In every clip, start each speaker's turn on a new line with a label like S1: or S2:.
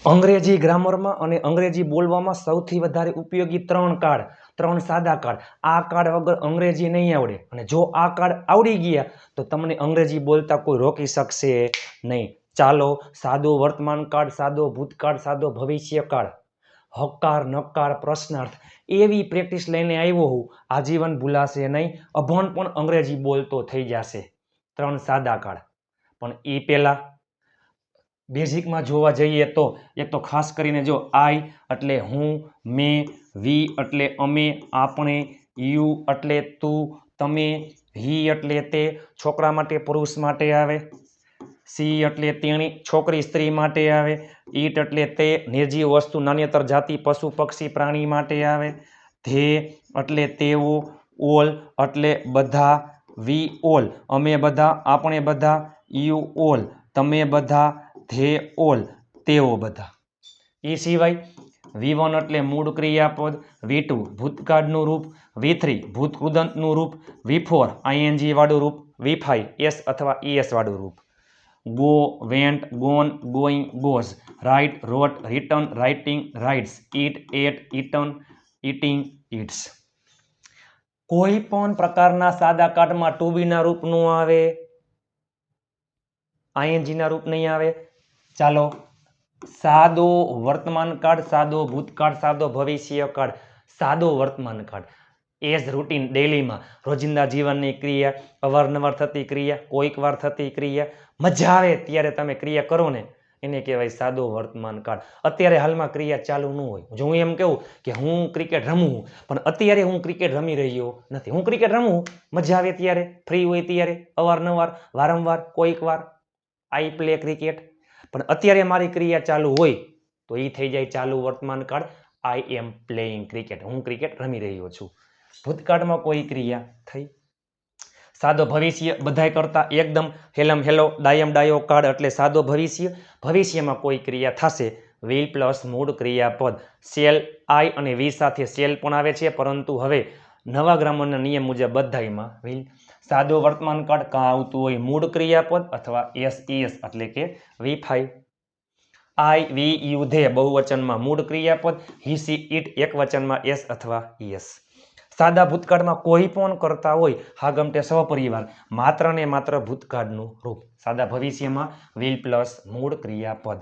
S1: અંગ્રેજી ગ્રામરમાં અને અંગ્રેજી બોલવામાં સૌથી વધારે ઉપયોગી ત્રણ સાદા કાર્ડ. આ કાર્ડ વગર અંગ્રેજી નહીં આવડે અને જો આ કાર્ડ આવડી ગયા તો તમને અંગ્રેજી બોલતા કોઈ રોકી શકશે નહીં. ચાલો, સાદો વર્તમાન કાળ, સાદો ભૂતકાળ, સાદો ભવિષ્ય કાળ, હકાર, નકાર, પ્રશ્નાર્થ એવી પ્રેક્ટિસ લઈને આવ્યો હું. આજીવન ભૂલાશે નહીં. અભણ પણ અંગ્રેજી બોલતો થઈ જશે. ત્રણ સાદા કાળ. પણ એ પહેલા બેઝિકમાં જોવા જઈએ તો એક તો ખાસ કરીને જો આઈ એટલે હું, મેં, વી એટલે અમે, આપણે, યુ એટલે તું, તમે, હી એટલે તે છોકરા માટે પુરુષ માટે આવે, સી એટલે તેણી છોકરી સ્ત્રી માટે આવે, ઈટ એટલે તે નિર્જીવ વસ્તુ નાન્યતર જાતિ પશુ પક્ષી પ્રાણી માટે આવે, ધે એટલે તેઓ, ઓલ એટલે બધા, વી ઓલ અમે બધા, આપણે બધા, યુ ઓલ તમે બધા, ધે ઓલ તેઓ બધા. એ સિવાય V1 એટલે મૂળ ક્રિયાપદ, V2 ભૂતકાળનું રૂપ, V3 ભૂતકૃદંતનું રૂપ, V4 ING વાળું રૂપ, V5 S અથવા ES વાળું રૂપ. Go, went, gone, going, goes, write, wrote, written, writing, writes, eat, ate, eaten, eating, eats. કોઈ પણ પ્રકારના સાદા કાર્ડમાં ટુ બી ના રૂપ નું આવે, ING ના રૂપ નહીં આવે. ચાલો, સાદો વર્તમાન કાળ, સાદો ભૂતકાળ, સાદો ભવિષ્ય કાળ, સાદો વર્તમાન કાળ. એઝ રૂટીન ડેલીમાં રોજિંદા જીવનની ક્રિયા, અવારનવાર થતી ક્રિયા, કોઈક વાર થતી ક્રિયા, મજા આવે ત્યારે તમે ક્રિયા કરો ને એને કહેવાય સાદો વર્તમાન કાળ. અત્યારે હાલમાં ક્રિયા ચાલુ ન હોય. જો હું એમ કહું કે હું ક્રિકેટ રમું પણ અત્યારે હું ક્રિકેટ રમી રહ્યો નથી. હું ક્રિકેટ રમું મજા આવે ત્યારે, ફ્રી હોય ત્યારે, અવારનવાર, વારંવાર, કોઈક વાર આઈ પ્લે ક્રિકેટ. પણ અત્યારે મારી ક્રિયા ચાલુ હોય તો એ થઈ જાય ચાલુ વર્તમાન કાળ. આઈ એમ પ્લેઇંગ ક્રિકેટ. હું ક્રિકેટ રમી રહ્યો છું. ભૂતકાળમાં કોઈ ક્રિયા થઈ. સાદો ભવિષ્ય બધાય કરતા એકદમ હેલમ હેલો ડાયમ ડાયો કાળ એટલે સાદો ભવિષ્ય. ભવિષ્યમાં કોઈ ક્રિયા થશે. વિલ પ્લસ મૂળ ક્રિયાપદ. સેલ આઈ અને વી સાથે સેલ પણ આવે છે પરંતુ હવે નવા ગ્રામરના નિયમ મુજબ બધાયમાં વિલ. સાદો વર્તમાન કાળ કાં આવતું હોય મૂળ ક્રિયાપદ અથવા એસ એટલે કે V5. I, we, you, they બહુવચનમાં મૂળ ક્રિયાપદ, હી, સી, ઈટ એકવચનમાં એસ અથવા ES. સાદા ભૂતકાળમાં કોઈ પણ કરતા હોય હાગમટે સહપરિવાર, માત્ર ને માત્ર ભૂતકાળનું રૂપ. સાદા ભવિષ્યમાં વિલ પ્લસ મૂળ ક્રિયાપદ.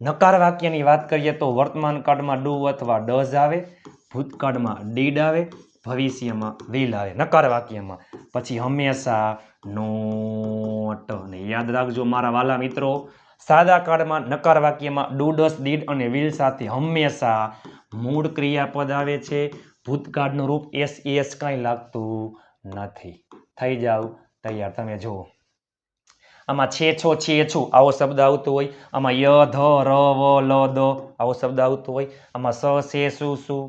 S1: નકાર વાક્યની વાત કરીએ તો વર્તમાન કાળમાં ડુ અથવા ડઝ આવે, ભૂતકાળમાં ડીડ આવે, ભવિષ્યમાં વિલ આવે નકાર વાક્યમાં. પછી હંમેશા નોટ. ને યાદ રાખજો મારા વાલા મિત્રો, સાદા કાળમાં નકાર વાક્યમાં ડુ, ડઝ, ડીડ અને વિલ સાથે હંમેશા મૂળ ક્રિયાપદ આવે છે. ભૂતકાળનું રૂપ એસ કાંઈ લાગતું નથી. થઈ જાવ તૈયાર. તમે જુઓ આમાં છે છો, છે છું આવો શબ્દ આવતો હોય, આમાં ય, ધ, ર, વ, લ, દ આવો શબ્દ આવતો હોય, આમાં સ, સે, સુ, શું.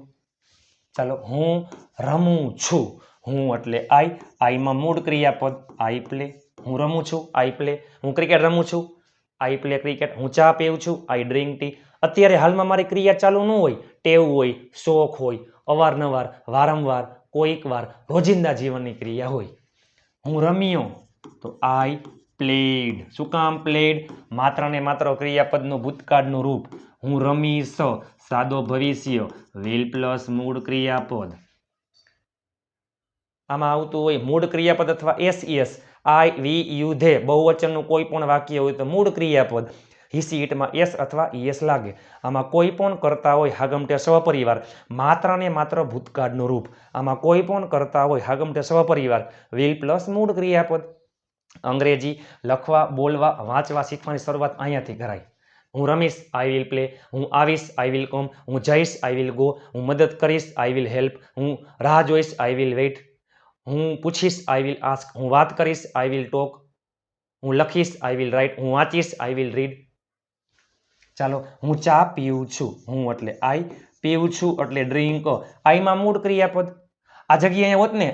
S1: ચાલો, હું રમું છું. હું એટલે આઈમાં મૂળ ક્રિયાપદ આઈ પ્લે. હું રમું છું, આઈ પ્લે. હું ક્રિકેટ રમું છું, આઈ પ્લે ક્રિકેટ. હું ચા પીઉં છું, આઈ ડ્રિંક ટી. અત્યારે હાલમાં મારી ક્રિયા ચાલુ ન હોય, ટેવ હોય, શોખ હોય, અવારનવાર, વારંવાર, કોઈક વાર રોજિંદા જીવનની ક્રિયા હોય. હું રમ્યો તો આઈ પ્લેડ. શું કામ પ્લેડ? માત્ર ને માત્ર ક્રિયાપદનું ભૂતકાળનું રૂપ. હું રમીશ સાદો ભવિષ્ય વિલ પ્લસ મૂળ ક્રિયાપદ. આમાં આવતું હોય મૂળ ક્રિયાપદ અથવા S. I, we, you, they બહુવચનનું કોઈ પણ વાક્ય હોય તો મૂળ ક્રિયાપદ હિસી ઈટમાં એસ અથવા ES લાગે. આમાં કોઈ પણ કરતા હોય હાગમટે સહપરિવાર, માત્ર ને માત્ર ભૂતકાળનું રૂપ. આમાં કોઈ પણ કરતા હોય હાગમટે સહપરિવાર વિલ પ્લસ મૂળ ક્રિયાપદ. અંગ્રેજી લખવા, બોલવા, વાંચવા શીખવાની શરૂઆત અહીંયાથી કરાય. હું રમીશ, આઈ વિલ પ્લે. હું આવીશ, આઈ વિલ કમ. હું જઈશ, આઈ વિલ ગો. હું મદદ કરીશ, આઈ વિલ હેલ્પ. હું રાહ જોઈશ, આઈ વિલ વેઇટ. હું પૂછીશ, આઈ વિલ આસ્ક. હું વાત કરીશ, આઈ વિલ ટોક. હું લખીશ, આઈ વિલ રાઇટ. હું વાંચીશ, આઈ વિલ રીડ. ચાલો, હું ચા પીઉં છું. હું એટલે આઈ, પીઉં છું એટલે ડ્રિંક. આઈમાં મૂળ ક્રિયાપદ. આ જગ્યાએ હોત ને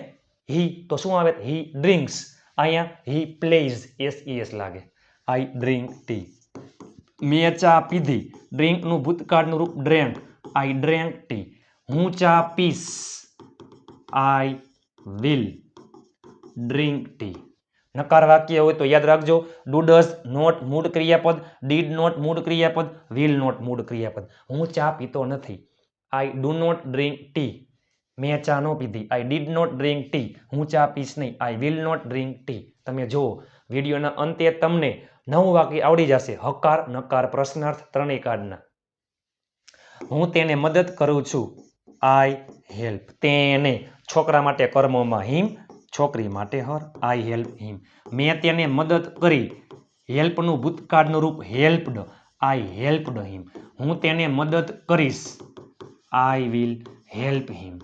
S1: હી તો શું આવે? હી ડ્રિંક્સ. અહીંયા હી પ્લેઝ. ES લાગે. આઈ ડ્રિંક ટી. મેં ચા પીધી. ડ્રિંકનું ભૂતકાળનું રૂપ ડ્રેન્ક. આઈ ડ્રેન્ક ટી. હું ચા પીશ. I will drink tea. નકાર વાક્ય હોય તો યાદ રાખજો, ડુ ડઝ નોટ મૂળ ક્રિયાપદ, ડીડ નોટ મૂળ ક્રિયાપદ, વિલ નોટ મૂળ ક્રિયાપદ. હું ચા પીતો નથી. I do not drink tea. મેં ચા ન પીધી. I did not drink tea. હું ચા પીશ નહીં. I will not drink tea. તમે જુઓ વિડીયોના અંતે તમને નવું વાક્ય આવડી જશે. હકાર, નકાર, પ્રશ્નાર્થ ત્રણેય કાળના. હું તેને મદદ કરું છું. I help. તેને છોકરા માટે કર્મોમાં હિમ, છોકરી માટે હર. I help him. મેં તેને મદદ કરી. હેલ્પનું ભૂતકાળનું રૂપ હેલ્પડ. આઈ હેલ્પડ હિમ. હું તેને મદદ કરીશ. I will help him.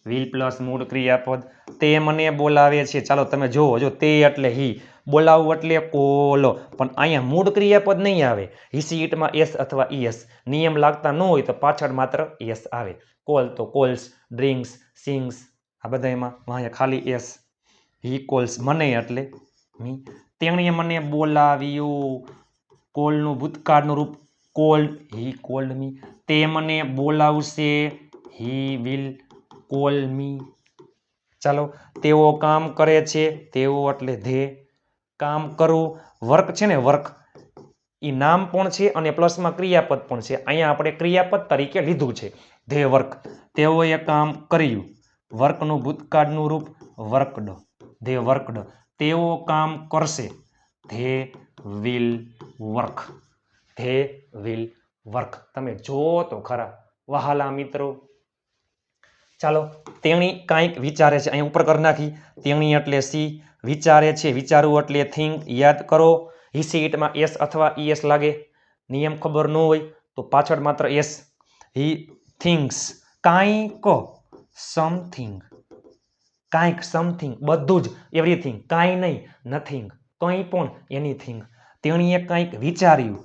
S1: Will plus મૂળ ક્રિયાપદ. તે મને બોલાવે છે. ચાલો તમે જુઓ, જો તે એટલે હી, બોલાવવું એટલે કોલો, પણ અહીંયા મૂળ ક્રિયાપદ નહીં આવે. હિસી ઈટમાં એસ અથવા ઈએસ નિયમ લાગતા ન હોય તો પાછળ માત્ર એસ આવે. કોલ તો કોલ્સ, ડ્રિંક્સ, સિંગ્સ, આ બધા એમાં અહીંયા ખાલી એસ. હી કોલ્સ, મને એટલે મી. તેણે મને બોલાવ્યું. કોલનું ભૂતકાળનું રૂપ કોલ્ડ, હી કોલ્ડ મી. તે મને બોલાવશે. હી વિલ કોલ મી. ચાલો, તેઓ કામ કરે છે. તેઓ એટલે ધે. કામ કરવું, વર્ક છે ને, વર્ક એ નામ પણ છે અને પ્લસમાં ક્રિયાપદ પણ છે. અહીંયા આપણે ક્રિયાપદ તરીકે લીધું છે. They work. તેઓએ કામ કર્યું. વર્કનું ભૂતકાળનું રૂપ વર્કડ. They worked. તેઓ કામ કરશે. They will work. They will work. તમે જુઓ તો ખરા વહાલા મિત્રો. ચાલો, તેણી કાંઈક વિચારે છે. અહીં ઉપર કરી નાખી. તેણી એટલે સી. વિચારે છે. વિચારવું એટલે થિંક. યાદ કરો, હિસી ઈટમાં એસ અથવા ઈએસ લાગે. નિયમ ખબર ન હોય તો પાછળ માત્ર એસ. હી થિંક્સ. કાંઈક, સમથિંગ. કાંઈક, સમથિંગ, બધું જ, એવરીથિંગ. કાંઈ નહીં, નથિંગ. કંઈ પણ, એનીથિંગ. તેણીએ કંઈક વિચાર્યું.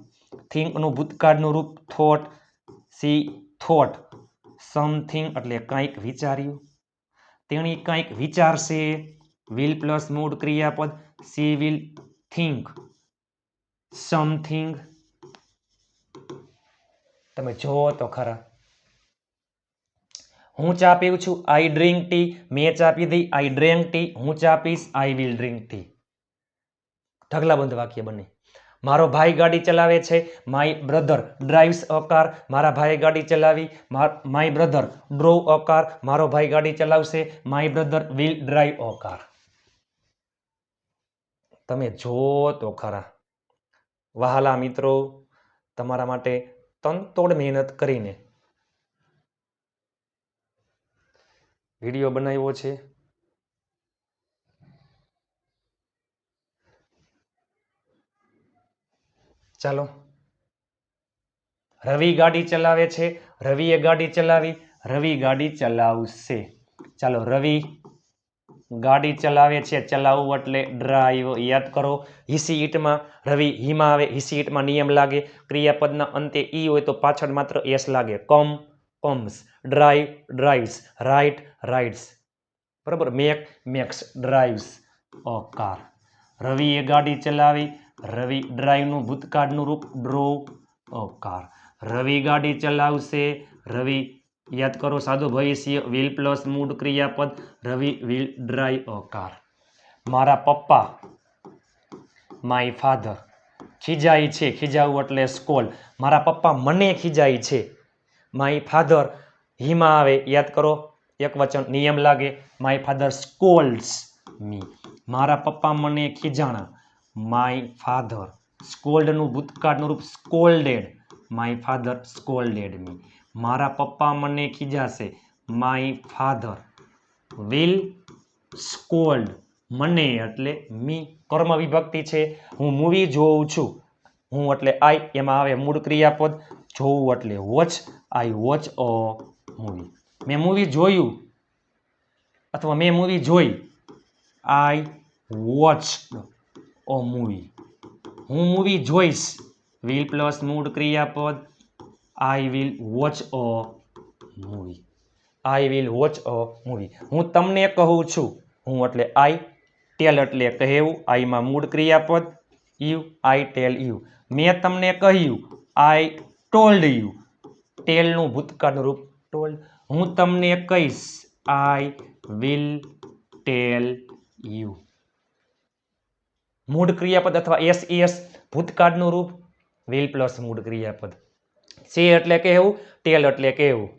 S1: થિંકનું ભૂતકાળનું રૂપ થોટ. C thought. સમથિંગ એટલે કંઈક વિચાર્યું. તેણી કંઈક વિચારશે. વિલ પ્લસ મૂળ ક્રિયાપદ. She will think something. તમે જુઓ તો ખરા. હું ચા પીઉં છું. I drink tea. મેં ચા પીધી. I drank tea. હું ચા પીશ. I will drink tea. ઢગલાબંધ વાક્ય બને. મારો ભાઈ ગાડી ચલાવે છે. My brother drives a car. મારા ભાઈ ગાડી ચલાવી. My brother drove a car. મારો ભાઈ ગાડી ચલાવશે. My brother will drive a car. તમે જુઓ તો ખરા વહાલા મિત્રો, તમારા માટે તનતોડ મહેનત કરીને વિડીયો બનાવ્યો છે. ચાલો, રવિ ગાડી ચલાવે છે. રવિએ ગાડી ચલાવી. રવિ ગાડી ચલાવશે. ચાલો, રવિ ગાડી ચલાવે છે. ચલાવવું એટલે ડ્રાઈવ. યાદ કરો, હિસી ઈટમાં રવિ હીમાં આવે. હિસી ઈટમાં નિયમ લાગે. ક્રિયાપદના અંતે ઈ હોય તો પાછળ માત્ર એસ લાગે. Come, comes. Drive, drives. Write, rides. બરાબર. Make, makes. Drives a car. રવિએ ગાડી ચલાવી. રવિ ડ્રાઈવનું ભૂતકાળનું રૂપ ડ્રોવ અ કાર. રવિ ગાડી ચલાવશે. રવિ, યાદ કરો, સાદું ભવિષ્ય. વિલ પ્લસ મૂળ ક્રિયાપદ. રવિ વિલ ડ્રાઈવ અ કાર. મારા પપ્પા, માય ફાધર, ખીજાય છે. ખીજાવું એટલે સ્કોલ. મારા પપ્પા મને ખીજાય છે. માય ફાધર હીમાં આવે. યાદ કરો, એક વચન, નિયમ લાગે. માય ફાધર સ્કોલ્ડ્સ મી. મારા પપ્પા મને ખીજાણા. માય ફાધર સ્કોલ્ડનું ભૂતકાળનું રૂપ સ્કોલ્ડેડ. માય ફાધર સ્કોલ્ડેડ મી. મારા પપ્પા મને ખીજાશે. માય ફાધર વિલ સ્કોલ્ડ મને એટલે મી. કર્મ વિભક્તિ છે. હું મૂવી જોઉં છું. હું એટલે આઈ, એમાં આવે મૂળ ક્રિયાપદ. જોવું એટલે watch. I watch a movie. મેં મૂવી જોયું અથવા મેં મૂવી જોઈ. આઈ વોચ્ડ અ મૂવી. હું મૂવી જોઈશ. વિલ પ્લસ મૂળ ક્રિયાપદ. I will watch a movie. I will watch a movie. હું તમને કહું છું. હું એટલે આઈ. ટેલ એટલે કહેવું. આઈમાં મૂળ ક્રિયાપદ. You, I tell you. મેં તમને કહ્યું. આઈ ટોલ્ડ યુ. ટેલનું ભૂતકાળનું રૂપ ટોલ્ડ. હું તમને કહીશ. I will tell you. મૂળ ક્રિયાપદ અથવા એસ ભૂતકાળનું રૂપ વિલ પ્લસ મૂળ ક્રિયાપદ. છે એટલે કહેવું, ટેલ એટલે કહેવું.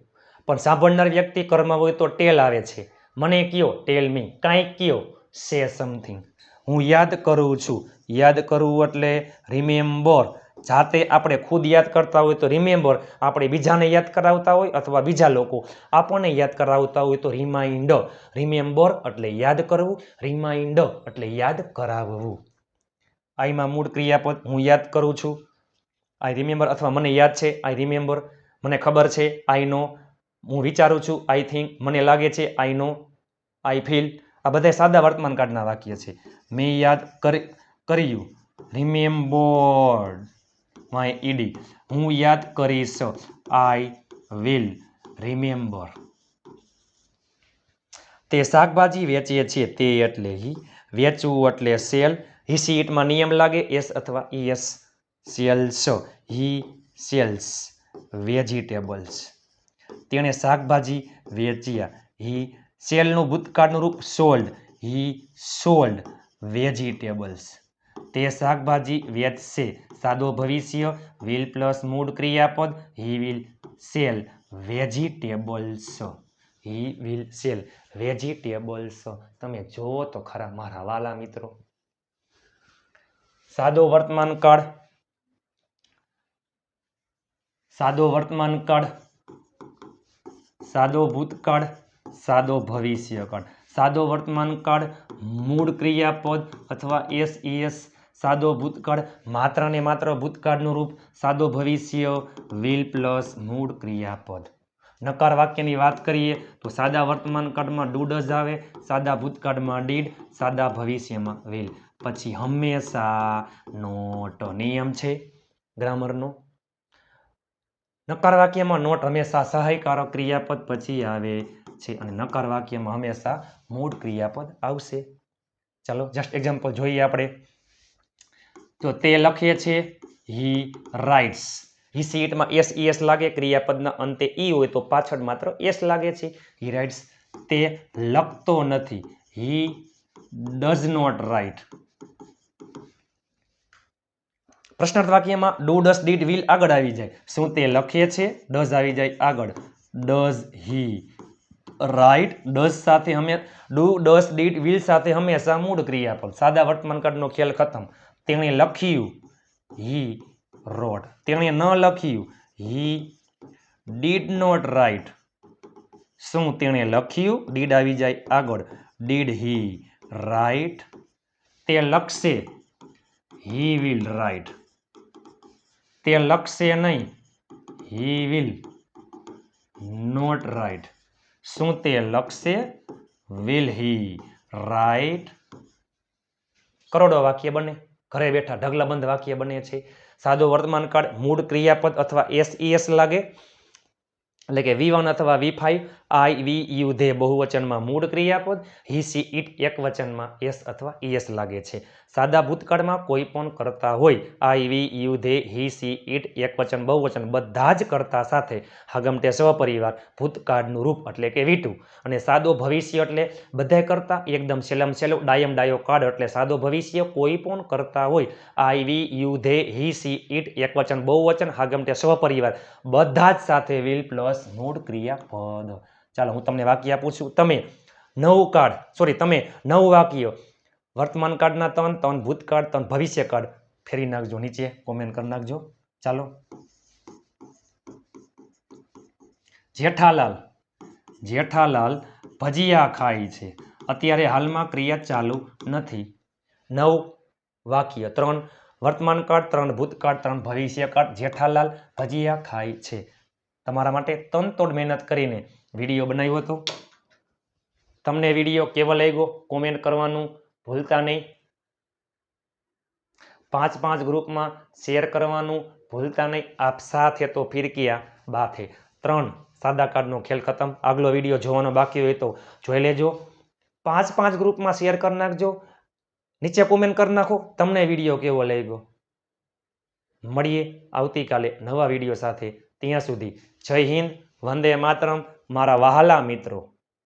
S1: પણ સાંભળનાર વ્યક્તિ કર્મ હોય તો ટેલ આવે છે. મને કયો, ટેલ મી. કાંઈક કયો, સે સમથિંગ. હું યાદ કરું છું. યાદ કરવું એટલે રિમેમ્બર. જાતે આપણે ખુદ યાદ કરતા હોય તો રિમેમ્બર, આપણે બીજાને યાદ કરાવતા હોય અથવા બીજા લોકો આપણને યાદ કરાવતા હોય તો રિમાઇન્ડ. રિમેમ્બર એટલે યાદ કરવું, રિમાઇન્ડ એટલે યાદ કરાવવું. આઈમાં મૂળ ક્રિયાપદ હું યાદ કરું છું, આઈ રિમેમ્બર, અથવા મને યાદ છે, આઈ રિમેમ્બર. મને ખબર છે, આઈ નો. હું વિચારું છું, આઈ થિંક. મને લાગે છે, આઈ નો. I feel. આ બધા સાદા વર્તમાન કાળના વાક્ય છે. મેં યાદ કર્યું, રિમેમ્બર્ડ માય ઈડી. હું યાદ કરીશ, આઈ વિલ રિમેમ્બર. તે શાકભાજી વેચે છે, તે એટલે હી. વેચવું એટલે સેલ. હી સી ઇટમાં નિયમ લાગે, એસ અથવા ઈએસ. સેલ્સ, હી સેલ્સ વેજીટેબલ્સ. તેણે શાકભાજી વેચ્યા. હી સેલનું ભૂતકાળનું રૂપ સોલ્ડ. હી સોલ્ડ વેજીટેબલ્સ. તે શાકભાજી વેચશે. સાદો ભવિષ્ય વિલ પ્લસ મૂળ ક્રિયાપદ he will cell vegetables. He will cell vegetables. તમે જોવો તો ખરા મારા વાલા મિત્રો. સાદો વર્તમાન કાળ, સાદો વર્તમાન કાળ, સાદો ભૂતકાળ, સાદો ભવિષ્યકાળ. સાદો વર્તમાન કાળ મૂળ ક્રિયાપદ અથવા એસ. સાદો ભૂતકાળ માત્ર ને માત્ર ભૂતકાળનું રૂપ. સાદો ભવિષ્ય વિલ પ્લસ મૂળ ક્રિયાપદ. નકાર વાક્યની વાત કરીએ તો સાદા વર્તમાન કાળમાં ડુ ડઝ આવે, સાદા ભૂતકાળમાં ડીડ, સાદા ભવિષ્યમાં વિલ. પછી હંમેશા નોટ. નિયમ છે ગ્રામરનો. નકાર વાક્યમાં નોટ હંમેશા સહાયકારક ક્રિયાપદ પછી આવે છે અને નકાર વાક્યમાં હંમેશા મૂળ ક્રિયાપદ આવશે. ચાલો જસ્ટ એક્ઝામ્પલ જોઈએ આપણે. તો તે લખે છે, હી રાઇટ્સ. હી સીટમાં એસ લાગે, ક્રિયાપદના અંતે ઈ હોય તો પાછળ માત્ર એસ લાગે છે. He writes. તે લખતો નથી. He does not write. પ્રશ્નાર્થ વાક્યમાં ડુ ડઝ ડીડ વિલ આગળ આવી જાય. શું તે લખે છે? ડઝ આવી જાય આગળ. Does he write. ડઝ સાથે ડુ ડઝ ડીડ વિલ સાથે હંમેશા મૂળ ક્રિયાપદ. સાદા વર્તમાન કાળનો ખ્યાલ ખતમ. તેણે લખ્યું, હી રોટ. તેણે ન લખ્યું, હી ડીડ નોટ રાઇટ. શું તેણે લખ્યું? ડીડ આવી જાય આગળ. Did he write. તે લખશે, હી વિલ રાઇટ. તે લખશે નહીં, હી વિલ નોટ રાઇટ. શું તે લખશે? Will he write. કરોડો વાક્ય બને, ઘરે બેઠા ઢગલાબંધ વાક્ય બને છે. સાદો વર્તમાન કાળ મૂળ ક્રિયાપદ અથવા એસ લાગે, એટલે કે V1 અથવા V5. I, we, you, they બહુવચનમાં મૂળ ક્રિયાપદ. હી, સી, ઇટ એકવચનમાં એસ અથવા ઈએસ લાગે છે. સાદા ભૂતકાળમાં કોઈ પણ કરતા હોય, I, we, you, they, he, she, it એકવચન બહુવચન બધા જ કરતા સાથે હાગમટે સહપરિવાર ભૂતકાળનું રૂપ એટલે કે V2. અને સાદો ભવિષ્ય એટલે બધા કરતા એકદમ સેલમ સેલો ડાયમ ડાયો કાળ એટલે સાદો ભવિષ્ય કોઈ પણ કરતા હોય, I, we, you, they, he, she, it એકવચન બહુવચન હાગમટે સહપરિવાર બધા જ સાથે વિલ પ્લસ મૂળ ક્રિયાપદ. ચાલો હું તમને વાક્ય આપું છું. તમે 9 વાક્ય વર્તમાન કાળના 3 ભૂતકાળ 3 ભવિષ્યકાળ ફેરી નાખજો, નીચે કોમેન્ટ કરી નાખજો. ચાલો. જેઠાલાલ ભજીયા ખાય છે. અત્યારે હાલમાં ક્રિયા ચાલુ નથી. 9 વાક્ય, 3 વર્તમાન કાળ, 3 ભૂતકાળ, 3 ભવિષ્યકાળ. જેઠાલાલ ભજીયા ખાય છે. તમારા માટે તનતોડ મહેનત કરીને વિડીયો બનાવ્યો હતો. તમને વિડીયો કેવો લાગ્યો કોમેન્ટ કરવાનું ભૂલતા નહીં. 5 ગ્રુપમાં શેર કરવાનું ભૂલતા નહીં. આપ સાથે તો ફિર કિયા બાત હે. 3 સાદા કાર્ડનો ખેલ ખતમ. આગલો વિડીયો જોવાનો બાકી હોય તો જોઈ લેજો. 5 ગ્રુપમાં શેર કરી નાખજો. નીચે કોમેન્ટ કરી નાખો તમને વિડીયો કેવો લાગ્યો. મળીએ આવતીકાલે નવા વિડીયો સાથે. ત્યાં સુધી જય હિન્દ, વંદે માતરમ મારા વહાલા મિત્રો.